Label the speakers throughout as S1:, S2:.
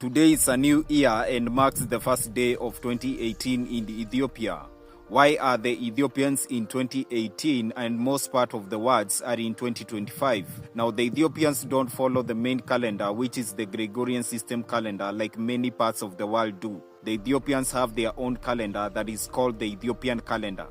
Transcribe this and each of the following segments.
S1: Today is a new year and marks the first day of 2018 in Ethiopia. Why are the Ethiopians in 2018 and most part of the words are in 2025? Now, the Ethiopians don't follow the main calendar, which is the Gregorian system calendar, like many parts of the world do. The Ethiopians have their own calendar that is called the Ethiopian calendar.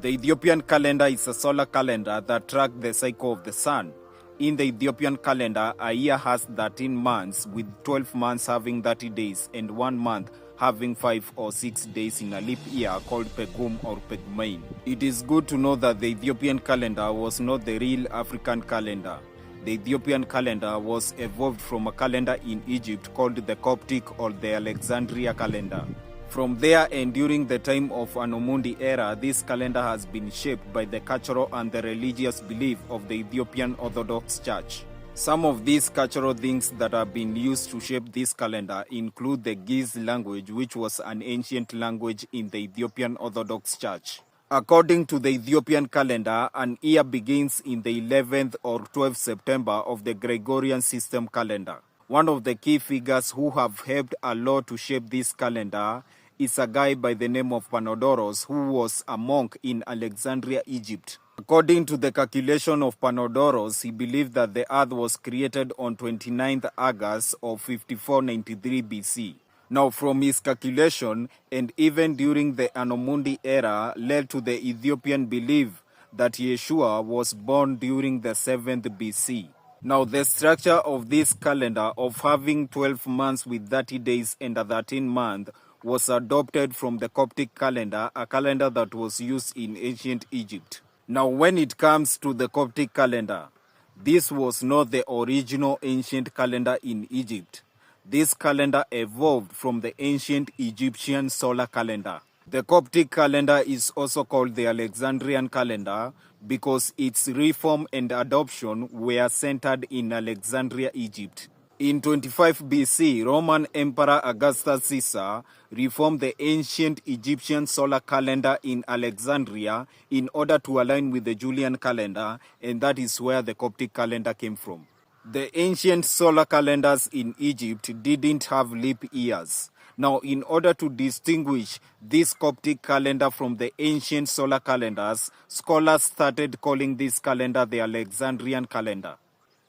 S1: The Ethiopian calendar is a solar calendar that tracks the cycle of the sun. In the Ethiopian calendar, a year has 13 months, with 12 months having 30 days and 1 month having 5 or 6 days in a leap year called Pegum or Pegmain. It is good to know that the Ethiopian calendar was not the real African calendar. The Ethiopian calendar was evolved from a calendar in Egypt called the Coptic or the Alexandria calendar. From there and during the time of Anomundi era, this calendar has been shaped by the cultural and the religious belief of the Ethiopian Orthodox Church. Some of these cultural things that have been used to shape this calendar include the Giz language, which was an ancient language in the Ethiopian Orthodox Church. According to the Ethiopian calendar, an year begins in the 11th or 12th September of the Gregorian system calendar. One of the key figures who have helped a lot to shape this calendar is a guy by the name of Panodoros, who was a monk in Alexandria, Egypt. According to the calculation of Panodoros, he believed that the earth was created on 29th August of 5493 BC. Now, from his calculation, and even during the Anomundi era, led to the Ethiopian belief that Yeshua was born during the 7th BC. Now, the structure of this calendar of having 12 months with 30 days and a 13th month was adopted from the Coptic calendar, a calendar that was used in ancient Egypt. Now, when it comes to the Coptic calendar, this was not the original ancient calendar in Egypt. This calendar evolved from the ancient Egyptian solar calendar. The Coptic calendar is also called the Alexandrian calendar because its reform and adoption were centered in Alexandria, Egypt. In 25 BC, Roman Emperor Augustus Caesar reformed the ancient Egyptian solar calendar in Alexandria in order to align with the Julian calendar, and that is where the Coptic calendar came from. The ancient solar calendars in Egypt didn't have leap years. Now, in order to distinguish this Coptic calendar from the ancient solar calendars, scholars started calling this calendar the Alexandrian calendar.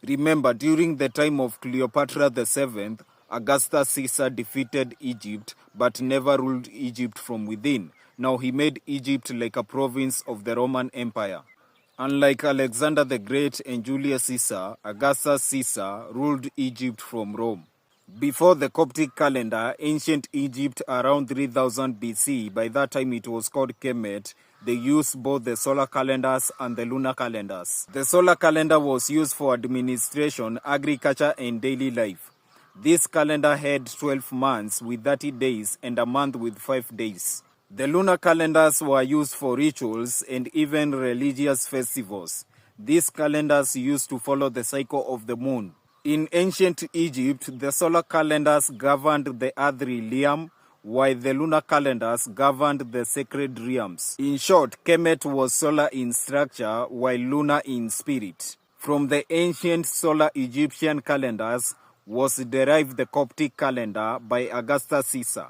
S1: Remember, during the time of Cleopatra VII, Augustus Caesar defeated Egypt but never ruled Egypt from within. Now he made Egypt like a province of the Roman Empire. Unlike Alexander the Great and Julius Caesar, Augustus Caesar ruled Egypt from Rome. Before the Coptic calendar, ancient Egypt around 3000 BC, by that time it was called Kemet, they used both the solar calendars and the lunar calendars. The solar calendar was used for administration, agriculture, and daily life. This calendar had 12 months with 30 days and a month with 5 days. The lunar calendars were used for rituals and even religious festivals. These calendars used to follow the cycle of the moon. In ancient Egypt, the solar calendars governed the earthly realm, while the lunar calendars governed the sacred realms. In short, Kemet was solar in structure, while lunar in spirit. From the ancient solar Egyptian calendars was derived the Coptic calendar by Augustus Caesar,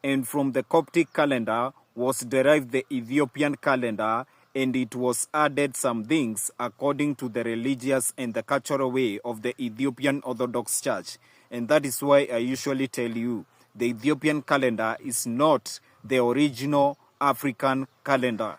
S1: and from the Coptic calendar was derived the Ethiopian calendar, and it was added some things according to the religious and the cultural way of the Ethiopian Orthodox Church. And that is why I usually tell you, the Ethiopian calendar is not the original African calendar.